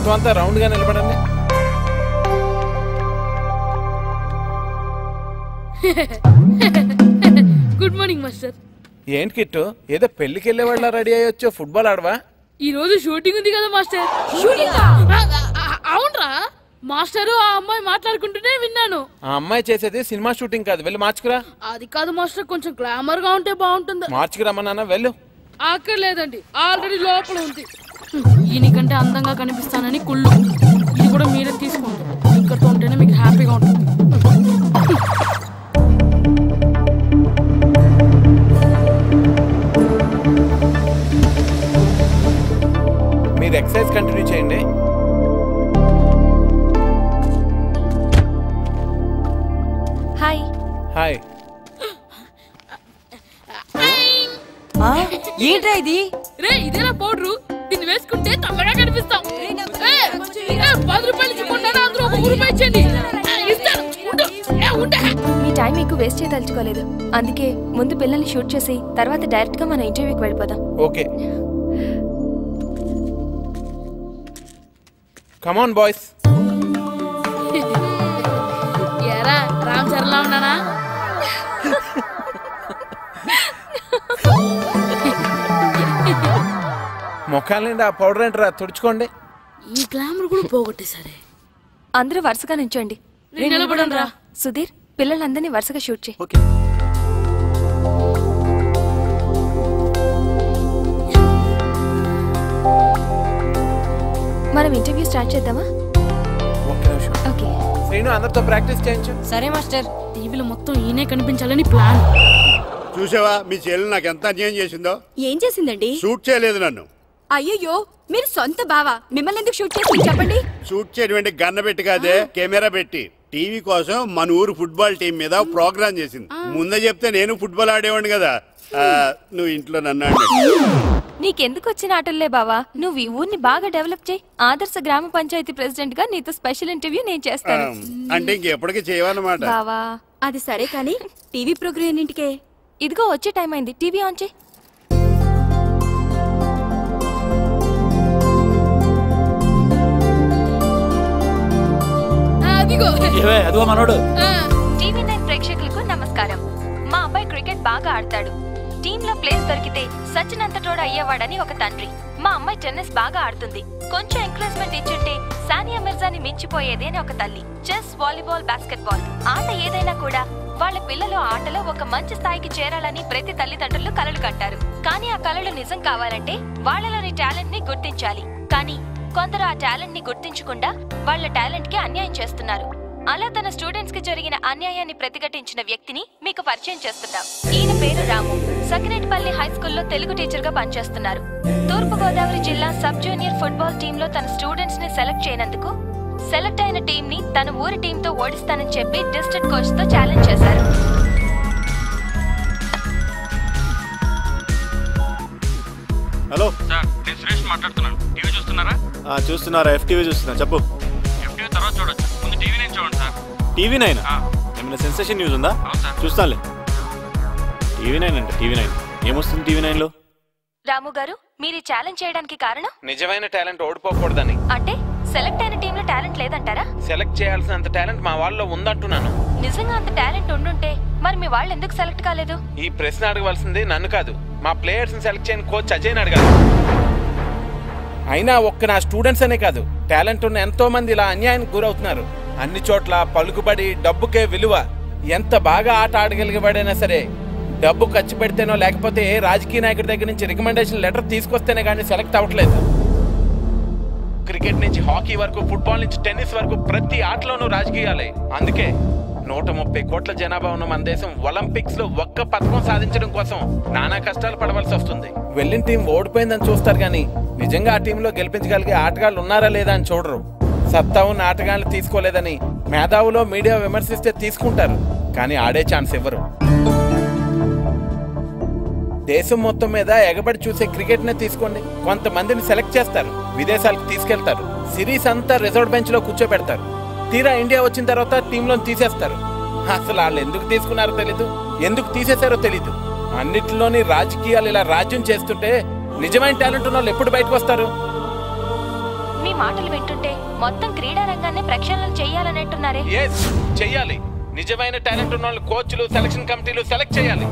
మొత్తం అంతా రౌండ్ గా నిలబడండి. Good morning master. ఏంటి కిట్టు, ఏదో పెళ్లికి వెళ్ళే వాళ్ళ రెడీ అయ్యొచ్చో, ఫుట్బాల్ ఆడవా? ఈ రోజు షూటింగ్ ఉంది కదా మాస్టర్. అవునరా మాస్టర్, ఆ అమ్మాయి మాట్లాడుకుంటూనే విన్నాను. ఆ అమ్మాయి చేసేది సినిమా షూటింగ్ కాదు, వెళ్ళి మార్చుకురా. అది కాదు మాస్టర్, కొంచెం గ్లామర్ గా ఉంటే బాగుంటుంది. మార్చుకురమ్మన్నా, వెళ్ళు. అక్కర్లేదండి, ఆల్రెడీ లోపల ఉంది. ఈయనకంటే అందంగా కనిపిస్తానని కుళ్ళు. ఇది కూడా మీరే తీసుకోండి, ఇక్కడితో ఉంటేనే మీకు హ్యాపీగా ఉంటుంది. మీరు ఎక్సర్సైజ్ కంటిన్యూ చేయండి. హాయ్. హాయ్. ఏంట్రా ఇది? రే ఇదేనా పౌడరు, దీన్ని వేసుకుంటే తొందరగా కనిపిస్తాం. 10 రూపాయలు ఇచ్చుకుంటాను, అందరూ 1 రూపాయి ఇచ్చేయండి. మీ టైం ఎక్కువ వేస్ట్ చేయదలుచుకోలేదు, అందుకే ముందు పిల్లల్ని షూట్ చేసి తర్వాత డైరెక్ట్ గా మన ఇంటర్వ్యూకి వెళ్ళిపోదాం. Okay, come on boys. ఏరా రామ్ చరణ్ లా ఉన్నానా? ముఖాల నిండా ఆ పౌడర్ ఏంటరా, తుడుచుకోండి. ఈ గ్లామర్ కూడా పోగొట్టేసరే. అందరూ వరుసగా నించోండి. నిలబడండిరా. సుధీర్, పిల్లలందరినీ వరుసగా షూట్ చేయి. మనం ఇంటర్వ్యూ స్టార్ట్ చేద్దామా? ఓకే. శ్రీను, అందరితో ప్రాక్టీస్ చేయించు. సరే మాస్టర్. టీవీలో మొత్తం ఈయనే కనిపించాలని ప్లాన్. చూసావా మీ చెల్లి నాకు ఎంత అన్యాయం చేసిందో? ఏం చేసిందండి? షూట్ చేయలేదు నన్ను. అయ్యయ్యో, మీరు సొంత బావా, మిమ్మల్ని ఎందుకు షూట్ చేసి చెప్పండి. షూట్ చేయడం గన్న పెట్టి కాదే, కెమెరా పెట్టి. టీవీ కోసం మన ఊరు ఫుట్బాల్ టీం మీద ప్రోగ్రామ్ చేసింది. ముందే చెప్తే నేను ఫుట్బాల్ ఆడేవాడిని కదా. నువ్వు ఇంట్లో నన్ను నీకెందుకు వచ్చిన ఆటల్లే బావా, నువ్వు ఈ ఊరిని బాగా డెవలప్ చేయి. ఆదర్శ గ్రామ పంచాయతీ ప్రెసిడెంట్ గా నీతో స్పెషల్ ఇంటర్వ్యూ నేను చేస్తాను. అంటే ఇంకెప్పటికీ చేయవన్నమాట. బావా అది సరే కానీ టీవీ ప్రోగ్రామ్ ఎన్నింటికే? ఇదిగో వచ్చే టైం అయింది, టీవీ ఆన్ చేయి. టీవీ9 ప్రేక్షకులకు నమస్కారం. మా అబ్బాయి క్రికెట్ బాగా ఆడతాడు. టీంలో ప్లేస్ దొరికితే సచినంతటోడు అయ్యేవాడని ఒక తండ్రి. మా అమ్మాయి టెన్నిస్ బాగా ఆడుతుంది, కొంచెం ఎంకరేజ్మెంట్ ఇచ్చుంటే సానియా మిర్జాని మించిపోయేది అని ఒక తల్లి. చెస్, వాలీబాల్, బాస్కెట్బాల్ ఆట ఏదైనా కూడా వాళ్ళ పిల్లలు ఆటలో ఒక మంచి స్థాయికి చేరాలని ప్రతి తల్లిదండ్రులు కలలు కంటారు. కానీ ఆ కలలు నిజం కావాలంటే వాళ్ళలోని టాలెంట్ ని గుర్తించాలి. కానీ కొందరు ఆ టాలెంట్ ని గుర్తించకుండా వాళ్ళ టాలెంట్ కి అన్యాయం చేస్తున్నారు. అలా తన స్టూడెంట్స్ కి జరిగిన అన్యాయాన్ని ప్రతిఘటించిన వ్యక్తిని మీకు పరిచయం చేస్తున్నాం. ఈయన పేరు రాము. సకినేటిపల్లి హై స్కూల్లో తెలుగు టీచర్ గా పనిచేస్తున్నారు. తూర్పు గోదావరి జిల్లా సబ్ జూనియర్ ఫుట్బాల్ టీమ్ లో తన స్టూడెంట్స్ ని సెలెక్ట్ చేయనందుకు సెలెక్ట్ అయిన టీం ని తన ఊరి టీం తో ఓడిస్తానని చెప్పి డిస్ట్రిక్ట్ కోచ్ తో ఛాలెంజ్ చేశారు. హలో సార్, నేను సురేష్ మాట్లాడుతున్నాను. టీవీ చూస్తున్నారా? చూస్తున్నారా? FTV చూస్తున్నా. చెప్పు. FTV తర్వాత చూడొచ్చు, ముందు టీవీ9 చూడండి సార్. టీవీ9? ఏమైనా సెన్సేషన్ న్యూస్ ఉందా? చూస్తానులే. టీవీ9 అంటే టీవీ9 ఏమొస్తుంది టీవీ9లో? రాము గారు, మీరు ఛాలెంజ్ చేయడానికి కారణం? నిజమైన టాలెంట్ ఓడిపోకూడదని. అంటే సెలెక్ట్ అయిన టీంలో టాలెంట్ లేదంటారా? సెలెక్ట్ చేయాల్సినంత టాలెంట్ మా వాళ్ళలో ఉందంటున్నాను. నిజంగా అంత టాలెంట్ ఉండుంటే మరి మీ వాళ్ళు ఎందుకు సెలెక్ట్ కాలేదు? ఈ ప్రశ్న అడగవలసింది నన్ను కాదు, మా ప్లేయర్స్ ని సెలెక్ట్ చేయని కోచ్ అజయ్ని అడగాలి. అయినా ఒక్క నా స్టూడెంట్స్ అనే కాదు, టాలెంట్ ఉన్న ఎంతో మంది ఇలా అన్యాయానికి గురవుతున్నారు. అన్ని చోట్ల పలుకుబడి, డబ్బుకే విలువ. ఎంత బాగా ఆట ఆడగలిగేవాడైనా సరే డబ్బు ఖర్చు పెడితేనో లేకపోతే ఏ రాజకీయ నాయకుడి దగ్గర నుంచి రికమెండేషన్ లెటర్ తీసుకొస్తేనే కానీ సెలెక్ట్ అవ్వట్లేదు. క్రికెట్ నుంచి హాకీ వరకు, ఫుట్బాల్ నుంచి టెన్నిస్ వరకు ప్రతి ఆటలోనూ రాజకీయాలే. అందుకే 130 కోట్ల జనాభా ఉన్న మన దేశం ఒలింపిక్స్ లో ఒక్క పథకం సాధించడం కోసం నానా కష్టాలు పడవలసి వస్తుంది. వెళ్ళిన టీం ఓడిపోయిందని చూస్తారు కానీ నిజంగా ఆ టీంలో గెలిపించగలిగే ఆటగాళ్ళు ఉన్నారా లేదా అని చూడరు. సత్తా ఉన్న ఆటగాళ్ళు తీసుకోలేదని మేధావులో మీడియా విమర్శిస్తే తీసుకుంటారు, కానీ ఆడే ఛాన్స్ ఇవ్వరు. దేశం మొత్తం మీద ఎగబడి చూసే క్రికెట్ నే తీసుకోండి. కొంతమందిని సెలెక్ట్ చేస్తారు, విదేశాలకు తీసుకెళ్తారు, సిరీస్ అంతా రిజర్వ్ బెంచ్ లో కూర్చోబెడతారు. తీరా ఇండియా వచ్చిన తర్వాత టీంలో తీసేస్తారు. అసలు వాళ్ళు ఎందుకు తీసుకున్నారో తెలీదు, ఎందుకు తీసేశారో తెలీదు. అన్నిటిలోని రాజకీయాలు ఇలా రాజ్యం చేస్తుంటే నిజమైన టాలెంట్ ఉన్న వాళ్ళు ఎప్పుడు బయటకు వస్తారు? మీ మాటలు వింటుంటే మొత్తం క్రీడా రంగాన్ని ప్రక్షాళన చెయ్యాలనంటున్నారే. చెయ్యాలి. నిజమైన టాలెంట్ ఉన్న వాళ్ళు కోచ్లు, సెలక్షన్ కమిటీలు సెలెక్ట్ చేయాలి.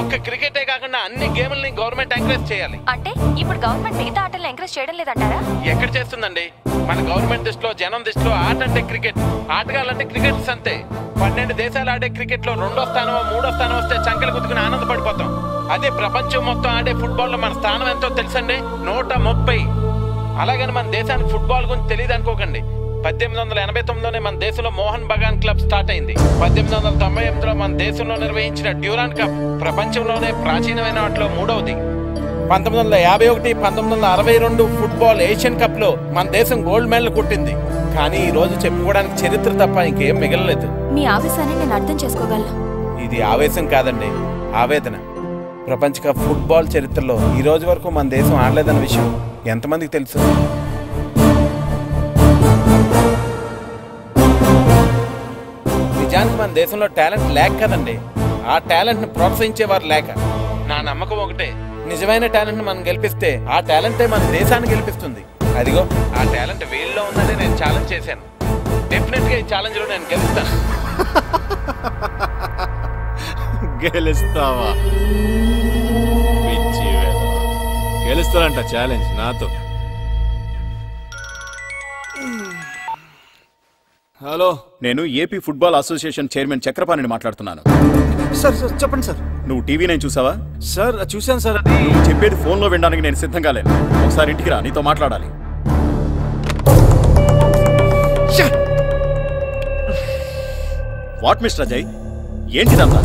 ఒక్క క్రికెటే కాకుండా అన్ని గేమ్లని గవర్నమెంట్ ఎంకరేజ్ చేయాలి. అంటే ఇప్పుడు గవర్నమెంట్ మిగతా ఆటలను ఎంకరేజ్ చేయడం లేదంటారా? ఎక్కడ చేస్తుందండి? మన గవర్నమెంట్ దృష్టిలో, జనం దృష్టిలో ఆట అంటే క్రికెట్, ఆటగాళ్ళంటే క్రికెటర్స్ అంతే. 12 దేశాలు ఆడే క్రికెట్ లో 2వ స్థానం 3వ స్థానం వస్తే చంకలు గుద్దుకుని ఆనందపడిపోతాం. అదే ప్రపంచం మొత్తం ఆడే ఫుట్బాల్ లో మన స్థానం ఎంతో తెలుసండి, 130. అలాగని మన దేశానికి ఫుట్బాల్ గురించి తెలియదు అనుకోకండి. 1889లోనే మన దేశంలో మోహన్ బగాన్ క్లబ్ స్టార్ట్ అయింది. 1898లో మన దేశంలో నిర్వహించిన డ్యూరాన్ కప్ ప్రపంచంలోనే ప్రాచీనమైన వాటిలో 3వది. 1951, 1962 ఫుట్బాల్ ఏషియన్ కప్ లో మన దేశం గోల్డ్ మెడల్ కొట్టింది. కానీ ఈ రోజు చెప్పుకోవడానికి చరిత్ర తప్ప ఇంకేం మిగలలేదు. మీ ఆవేశాన్ని నేను అర్థం చేసుకోగలను. ఇది ఆవేశం కాదండి, ఆవేదన. ప్రపంచ కప్ ఫుట్బాల్ చరిత్రలో ఈ రోజు వరకు మన దేశం ఆడలేదన్న విషయం ఎంతమందికి తెలుసు? నిజానికి మన దేశంలో టాలెంట్ లేక కదండి, ఆ టాలెంట్ ని ప్రోత్సహించేవారు లేక. నా నమ్మకం ఒకటే, నిజమైన టాలెంట్ ని మనం గెలిపిస్తే ఆ టాలెంటే మన దేశాన్ని గెలిపిస్తుంది. అదిగో ఆ టాలెంట్ వీళ్ళలో ఉందని నేను ఛాలెంజ్ చేశాను. డెఫినెట్ గా ఈ ఛాలెంజ్ లో నేను గెలుస్తాను. గెలుస్తావా? గెలుస్తానంట ఛాలెంజ్ నాతో. హలో, నేను ఏపీ ఫుట్బాల్ అసోసియేషన్ చైర్మన్ చక్రపాణిని మాట్లాడుతున్నాను. సార్ సార్ చెప్పండి సార్. నువ్వు టీవీ నేను చూసావా? సార్ చూశాను సార్. నువ్వు చెప్పేది ఫోన్లో వినడానికి నేను సిద్ధంగా లేను. ఒకసారి ఇంటికి రా, నీతో మాట్లాడాలి. వాట్ మిస్టర్ అజయ్, ఏంటిదంతా?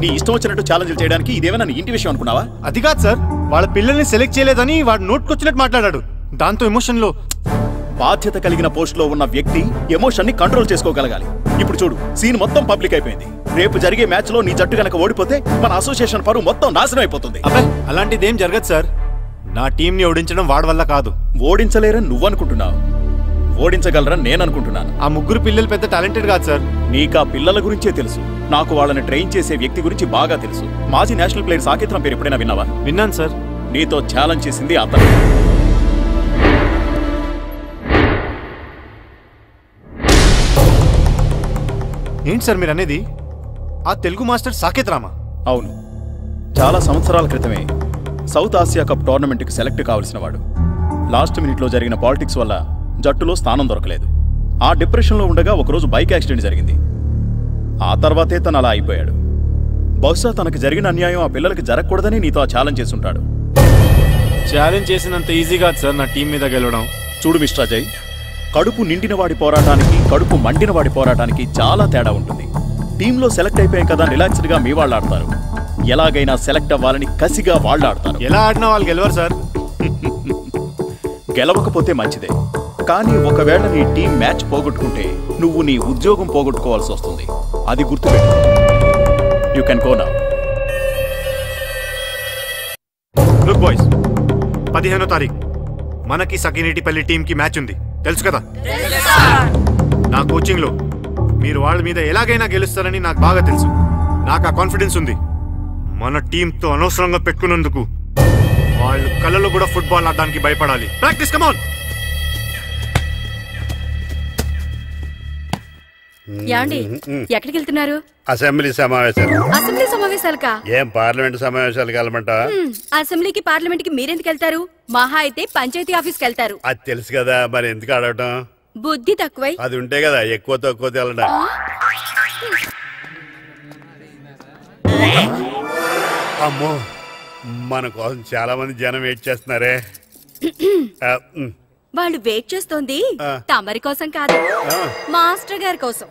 నీ ఇష్టం వచ్చినట్టు ఛాలెంజ్ చేయడానికి ఇదేమైనా నీ ఇంటి విషయం అనుకున్నావా? అది కాదు సార్, వాళ్ళ పిల్లల్ని సెలెక్ట్ చేయలేదని వాడు నోట్కొచ్చినట్టు మాట్లాడాడు. దాంతో ఎమోషన్ లో. బాధ్యత కలిగిన పోస్ట్ లో ఉన్న వ్యక్తి ఎమోషన్ ని కంట్రోల్ చేసుకోగలగాలి. ఇప్పుడు చూడు, సీన్ మొత్తం పబ్లిక్ అయిపోయింది. రేపు జరిగే మ్యాచ్ లో నీ జట్టు కనుక ఓడిపోతే మన అసోసియేషన్ పరువు మొత్తం నాశనం అయిపోతుంది. అబ్బాయి, అలాంటిదేం జరగదు సార్. నా టీం ని ఓడించడం వాడి వల్ల కాదు. ఓడించలేరని నువ్వు అనుకుంటున్నావు, ఓడించగలరని నేను అనుకుంటున్నాను. ఆ ముగ్గురు పిల్లలు పెద్ద టాలెంటెడ్ కాదు సార్. నీకా పిల్లల గురించే తెలుసు, నాకు వాళ్ళని ట్రైన్ చేసే వ్యక్తి గురించి బాగా తెలుసు. మాజీ నేషనల్ ప్లేయర్ సాకేత్రం పేరు ఎప్పుడైనా విన్నావా? విన్నాను సార్. నీతో ఛాలెంజ్ చేసింది అతను. ఏంటి సార్ మీరు అనేది? ఆ తెలుగు మాస్టర్ సాకేత్ రామా? అవును, చాలా సంవత్సరాల క్రితమే సౌత్ ఆసియా కప్ టోర్నమెంట్కి సెలెక్ట్ కావాల్సిన వాడు. లాస్ట్ మినిట్లో జరిగిన పాలిటిక్స్ వల్ల జట్టులో స్థానం దొరకలేదు. ఆ డిప్రెషన్లో ఉండగా ఒకరోజు బైక్ యాక్సిడెంట్ జరిగింది. ఆ తర్వాతే తను అలా అయిపోయాడు. బహుశా తనకు జరిగిన అన్యాయం ఆ పిల్లలకి జరగకూడదని నీతో ఆ ఛాలెంజ్ చేస్తుంటాడు. ఛాలెంజ్ చేసినంత ఈజీ కాదు సార్ నా టీం మీద గెలవడం. చూడు మిస్టర్ అజయ్, కడుపు నిండిన వాడి పోరాటానికి, కడుపు మండిన వాడి పోరాటానికి చాలా తేడా ఉంటుంది. టీంలో సెలెక్ట్ అయిపోయాం కదా రిలాక్స్డ్గా మీ వాళ్ళు ఆడతారు. ఎలాగైనా సెలెక్ట్ అవ్వాలని కసిగా వాళ్ళు ఆడతారు. ఎలా ఆడినా వాళ్ళు గెలవరు సార్. గెలవకపోతే మంచిదే, కానీ ఒకవేళ నీ టీం మ్యాచ్ పోగొట్టుకుంటే నువ్వు నీ ఉద్యోగం పోగొట్టుకోవాల్సి వస్తుంది. అది గుర్తుపెట్టు. You can go now. Look boys, 15వ తారీఖు మనకి సకినేటిపల్లి టీంకి మ్యాచ్ ఉంది, తెలుసు కదా? నా కోచింగ్లో మీరు వాళ్ళ మీద ఎలాగైనా గెలుస్తారని నాకు బాగా తెలుసు. నాకు ఆ కాన్ఫిడెన్స్ ఉంది. మన టీంతో అనవసరంగా పెట్టుకున్నందుకు వాళ్ళు కళ్ళలో కూడా ఫుట్బాల్ ఆడడానికి భయపడాలి. Practice, come on. యాండి ఎక్కడికి వెళ్తున్నారు? అసెంబ్లీ సమావేశాలు. అసెంబ్లీ సమావేశాలకా? ఏం పార్లమెంట్ సమావేశాలు కలమంటా? అసెంబ్లీకి పార్లమెంట్ కి మీరెందుకు వెళ్తారు? మహా అయితే పంచాయతీ ఆఫీస్కి వెళ్తారు. అది తెలుసు కదా, మరి ఎందుకు అడగటం? బుద్ధి తక్కువై. అది ఉంటే కదా ఎక్కువ తక్కువ తెలడా. అమ్మో, మన కోసం చాలా మంది జనం వెయిట్ చేస్తున్నారే. వాళ్ళు వెయిట్ చేస్తోంది తమరి కోసం కాదు, మాస్టర్ గారి కోసం.